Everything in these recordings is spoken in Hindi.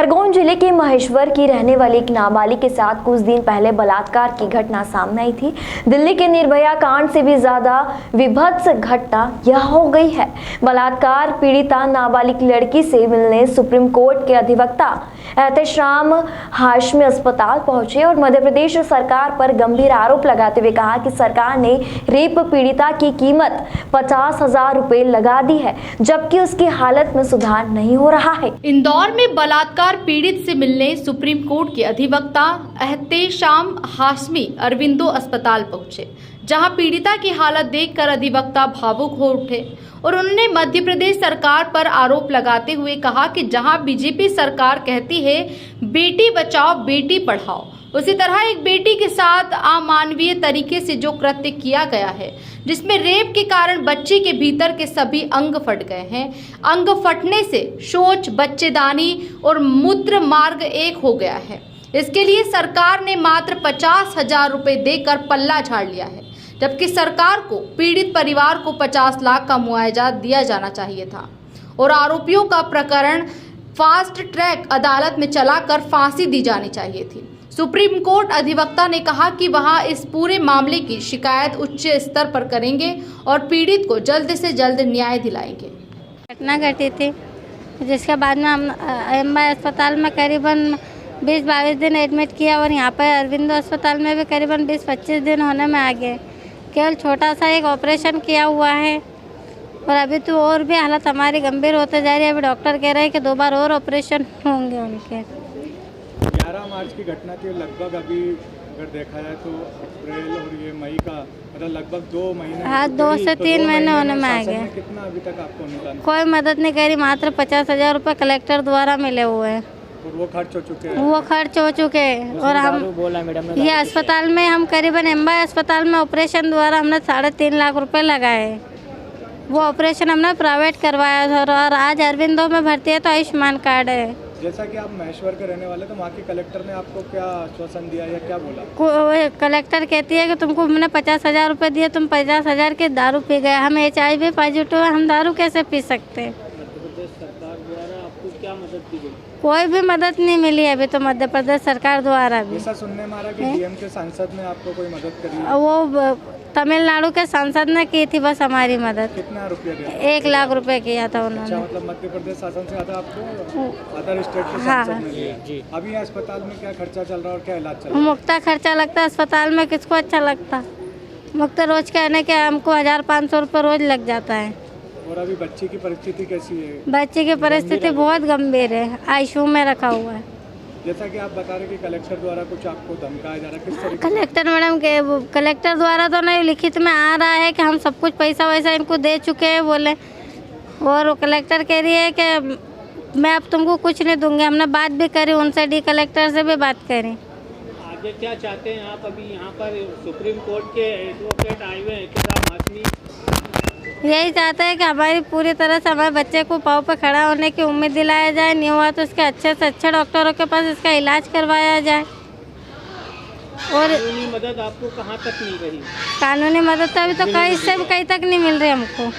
खरगोन जिले के महेश्वर की रहने वाली एक नाबालिग के साथ कुछ दिन पहले बलात्कार की घटना सामने आई थी। दिल्ली के निर्भया कांड से भी ज्यादा विभत्स घटना यह हो गई है। बलात्कार पीड़िता नाबालिग लड़की से मिलने सुप्रीम कोर्ट के अधिवक्ता एहतेशाम हाशमी अस्पताल पहुंचे और मध्य प्रदेश सरकार पर गंभीर आरोप लगाते हुए कहा कि सरकार ने रेप पीड़िता की कीमत 50,000 रुपए लगा दी है, जबकि उसकी हालत में सुधार नहीं हो रहा है। इंदौर में बलात्कार पीड़ित से मिलने सुप्रीम कोर्ट के अधिवक्ता एहतेशाम हाशमी अरविंदो अस्पताल पहुंचे, जहां पीड़िता की हालत देखकर अधिवक्ता भावुक हो उठे और उन्होंने मध्य प्रदेश सरकार पर आरोप लगाते हुए कहा कि जहां बीजेपी सरकार कहती है बेटी बचाओ बेटी पढ़ाओ, उसी तरह एक बेटी के साथ अमानवीय तरीके से जो कृत्य किया गया है, जिसमें रेप के कारण बच्चे के भीतर के सभी अंग फट गए हैं। अंग फटने से शौच, बच्चेदानी और मूत्र मार्ग एक हो गया है। इसके लिए सरकार ने मात्र 50,000 रुपए देकर पल्ला झाड़ लिया है, जबकि सरकार को पीड़ित परिवार को 50 लाख का मुआवजा दिया जाना चाहिए था और आरोपियों का प्रकरण फास्ट ट्रैक अदालत में चलाकर फांसी दी जानी चाहिए थी। सुप्रीम कोर्ट अधिवक्ता ने कहा कि वहां इस पूरे मामले की शिकायत उच्च स्तर पर करेंगे और पीड़ित को जल्द से जल्द न्याय दिलाएंगे। घटना घटी थी, जिसके बाद में हम एमआई अस्पताल में करीबन 20-22 दिन एडमिट किया और यहाँ पर अरविंदो अस्पताल में भी करीबन 20-25 दिन होने में आ गए। केवल छोटा सा एक ऑपरेशन किया हुआ है और अभी तो और भी हालत हमारी गंभीर होते जा रही है। अभी डॉक्टर कह रहे हैं कि 2 बार और ऑपरेशन होंगे उनके। 11 मार्च की घटना थी, लगभग अभी अगर देखा जाए तो अप्रैल और ये मई का मतलब लगभग 2 महीने, हाँ 2 से 3 महीने होने में आ गए। कितना अभी तक आपको अनुदान? कोई मदद नहीं करी, मात्र 50,000 रुपये कलेक्टर द्वारा मिले हुए हैं और वो खर्च हो चुके हैं। वो खर्च हो चुके हैं और हम ये अस्पताल में हम करीबन एमआई अस्पताल में ऑपरेशन द्वारा हमने 3.5 लाख रुपए लगाए। वो ऑपरेशन हमने प्राइवेट करवाया था और आज अरविंदो में भर्ती है तो आयुष्मान कार्ड है। जैसा कि आप महेश्वर के रहने वाले, तो वहाँ के कलेक्टर ने आपको क्या आश्वासन दिया या क्या बोला? कलेक्टर कहती है कि तुमको हमने 50,000 रुपये दिए, तुम 50,000 के दारू पी गए। हम HIV पॉजिटिव है, हम दारू कैसे पी सकते हैं? मध्य प्रदेश सरकार द्वारा आपको क्या मदद दी गई? कोई भी मदद नहीं मिली अभी तो मध्य प्रदेश सरकार द्वारा भी। ऐसा सुनने में आ रहा कि डीएम के सांसद ने आपको कोई मदद करी? वो तमिलनाडु के सांसद ने की थी बस हमारी मदद। कितना रुपया दिया? 1 लाख रुपए किया था उन्होंने। अच्छा, मतलब मध्य प्रदेश शासन से ज़्यादा आपको अदर स्टेट के हाँ। सांसद ने दिया जी। अभी अस्पताल में क्या खर्चा चल रहा है और क्या इलाज चल रहा है? मुफ्त खर्चा लगता है अस्पताल में, किसको अच्छा लगता? मुफ्त रोज कहने के हमको 1,500 रुपये रोज लग जाता है। और अभी बच्ची की परिस्थिति कैसी है? बच्चे की परिस्थिति बहुत गंभीर है, ICU में रखा हुआ है। जैसा कि आप बता रहे कि कलेक्टर द्वारा कुछ आपको धमकाया जा रहा है, किस तरीके? कलेक्टर मैडम के कलेक्टर द्वारा तो नहीं, लिखित में आ रहा है कि हम सब कुछ पैसा वैसा इनको दे चुके हैं बोले, और वो कलेक्टर कह रही है कि मैं अब तुमको कुछ नहीं दूंगी। हमने बात भी करी उनसे, डी कलेक्टर से भी बात करी। आगे क्या चाहते हैं आप? अभी यहाँ पर सुप्रीम कोर्ट के एडवोकेट आए हुए हैं एहतेशाम हाशमी, यही चाहते हैं कि हमारी पूरी तरह से हमारे बच्चे को पाँव पर खड़ा होने की उम्मीद दिलाया जाए, नहीं हुआ तो उसके अच्छे से अच्छे डॉक्टरों के पास इसका इलाज करवाया जाए। और कानूनी मदद आपको कहाँ तक मिल रही? कानूनी मदद तो अभी तो कहीं तक नहीं मिल रही हमको।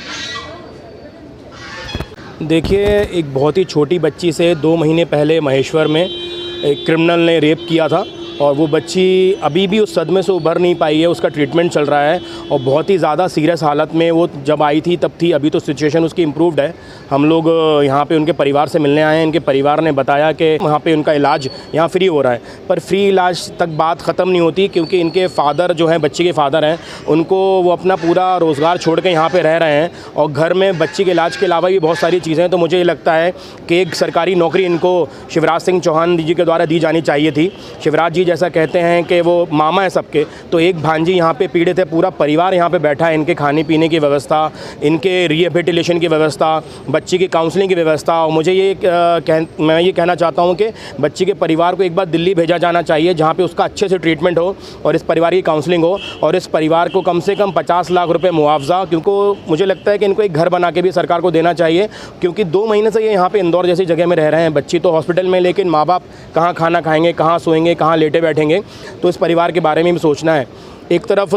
देखिए, एक बहुत ही छोटी बच्ची से 2 महीने पहले महेश्वर में एक क्रिमिनल ने रेप किया था और वो बच्ची अभी भी उस सदमे से उभर नहीं पाई है। उसका ट्रीटमेंट चल रहा है और बहुत ही ज़्यादा सीरियस हालत में वो जब आई थी तब थी। अभी तो सिचुएशन उसकी इम्प्रूव्ड है। हम लोग यहाँ पे उनके परिवार से मिलने आए हैं। इनके परिवार ने बताया कि वहाँ पे उनका इलाज यहाँ फ्री हो रहा है, पर फ्री इलाज तक बात ख़त्म नहीं होती, क्योंकि इनके फादर जो हैं, बच्ची के फादर हैं, उनको वो अपना पूरा रोज़गार छोड़ के यहाँ पर रह रहे हैं और घर में बच्ची के इलाज के अलावा भी बहुत सारी चीज़ें हैं। तो मुझे ये लगता है कि एक सरकारी नौकरी इनको शिवराज सिंह चौहान जी के द्वारा दी जानी चाहिए थी। शिवराज जी जैसा कहते हैं कि वो मामा है सबके, तो एक भांजी यहाँ पे पीड़ित है, पूरा परिवार यहाँ पे बैठा है। इनके खाने पीने की व्यवस्था, इनके रिहेबिलिटेशन की व्यवस्था, बच्ची की काउंसलिंग की व्यवस्था। और मुझे मैं ये कहना चाहता हूँ कि बच्ची के परिवार को एक बार दिल्ली भेजा जाना चाहिए, जहाँ पे उसका अच्छे से ट्रीटमेंट हो और इस परिवार की काउंसलिंग हो और इस परिवार को कम से कम 50 लाख रुपये मुआवजा, क्योंकि मुझे लगता है कि इनको एक घर बना के भी सरकार को देना चाहिए, क्योंकि 2 महीने से ये यहाँ पे इंदौर जैसी जगह में रह रहे हैं। बच्ची तो हॉस्पिटल में, लेकिन माँ बाप कहाँ खाना खाएंगे, कहाँ सोएंगे, कहाँ लेटे बैठेंगे। तो इस परिवार के बारे में भी सोचना है। एक तरफ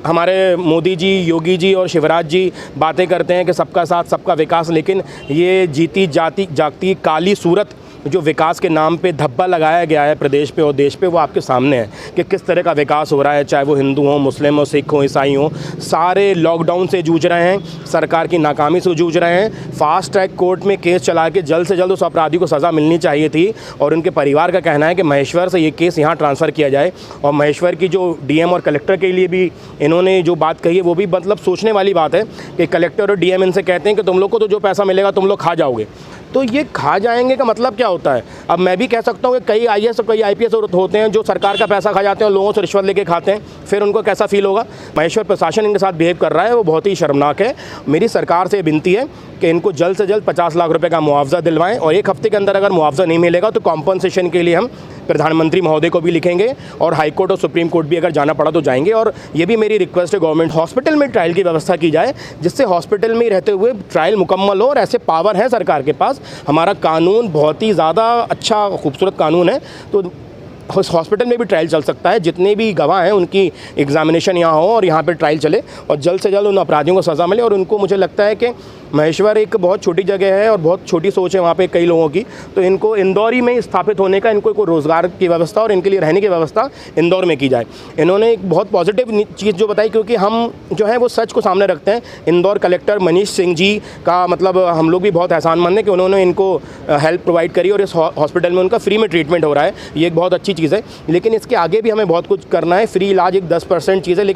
हमारे मोदी जी, योगी जी और शिवराज जी बातें करते हैं कि सबका साथ सबका विकास, लेकिन ये जीती जागती काली सूरत जो विकास के नाम पे धब्बा लगाया गया है प्रदेश पे और देश पे, वो आपके सामने है कि किस तरह का विकास हो रहा है। चाहे वो हिंदू हों, मुस्लिम हो, सिख हो, ईसाई हो, सारे लॉकडाउन से जूझ रहे हैं, सरकार की नाकामी से जूझ रहे हैं। फास्ट ट्रैक कोर्ट में केस चला के जल्द से जल्द उस अपराधी को सज़ा मिलनी चाहिए थी और उनके परिवार का कहना है कि महेश्वर से ये केस यहाँ ट्रांसफ़र किया जाए। और महेश्वर की जो डीएम और कलेक्टर के लिए भी इन्होंने जो बात कही है वो भी मतलब सोचने वाली बात है कि कलेक्टर और डीएम इनसे कहते हैं कि तुम लोग को तो जो पैसा मिलेगा तुम लोग खा जाओगे। तो ये खा जाएंगे का मतलब क्या होता है? अब मैं भी कह सकता हूँ कि कई आईएएस और कई आईपीएस होते हैं जो सरकार का पैसा खा जाते हैं और लोगों से रिश्वत लेके खाते हैं, फिर उनको कैसा फील होगा। महेश्वर प्रशासन इनके साथ बिहेव कर रहा है वो बहुत ही शर्मनाक है। मेरी सरकार से विनती है कि इनको जल्द से जल्द 50 लाख रुपए का मुआवजा दिलवाएं और 1 हफ्ते के अंदर अगर मुआवजा नहीं मिलेगा तो कॉम्पनसेशन के लिए हम प्रधानमंत्री महोदय को भी लिखेंगे और हाई कोर्ट और सुप्रीम कोर्ट भी अगर जाना पड़ा तो जाएंगे। और ये भी मेरी रिक्वेस्ट है, गवर्नमेंट हॉस्पिटल में ट्रायल की व्यवस्था की जाए जिससे हॉस्पिटल में ही रहते हुए ट्रायल मुकम्मल हो। और ऐसे पावर है सरकार के पास, हमारा कानून बहुत ही ज़्यादा अच्छा खूबसूरत कानून है, तो हॉस्पिटल में भी ट्रायल चल सकता है। जितने भी गवाह हैं उनकी एग्जामिनेशन यहाँ हो और यहाँ पे ट्रायल चले और जल्द से जल्द उन अपराधियों को सज़ा मिले। और उनको मुझे लगता है कि महेश्वर एक बहुत छोटी जगह है और बहुत छोटी सोच है वहाँ पे कई लोगों की, तो इनको इंदौर ही में स्थापित होने का, इनको कोई रोज़गार की व्यवस्था और इनके लिए रहने की व्यवस्था इंदौर में की जाए। इन्होंने एक बहुत पॉजिटिव चीज़ जो बताई, क्योंकि हम जो है वो सच को सामने रखते हैं। इंदौर कलेक्टर मनीष सिंह जी का मतलब हम लोग भी बहुत एहसानमंद हैं कि उन्होंने इनको हेल्प प्रोवाइड करी और इस हॉस्पिटल में उनका फ्री में ट्रीटमेंट हो रहा है। ये एक बहुत अच्छी चीज़ है, लेकिन इसके आगे भी हमें बहुत कुछ करना है। फ्री इलाज एक 10% चीज़ है, लेकिन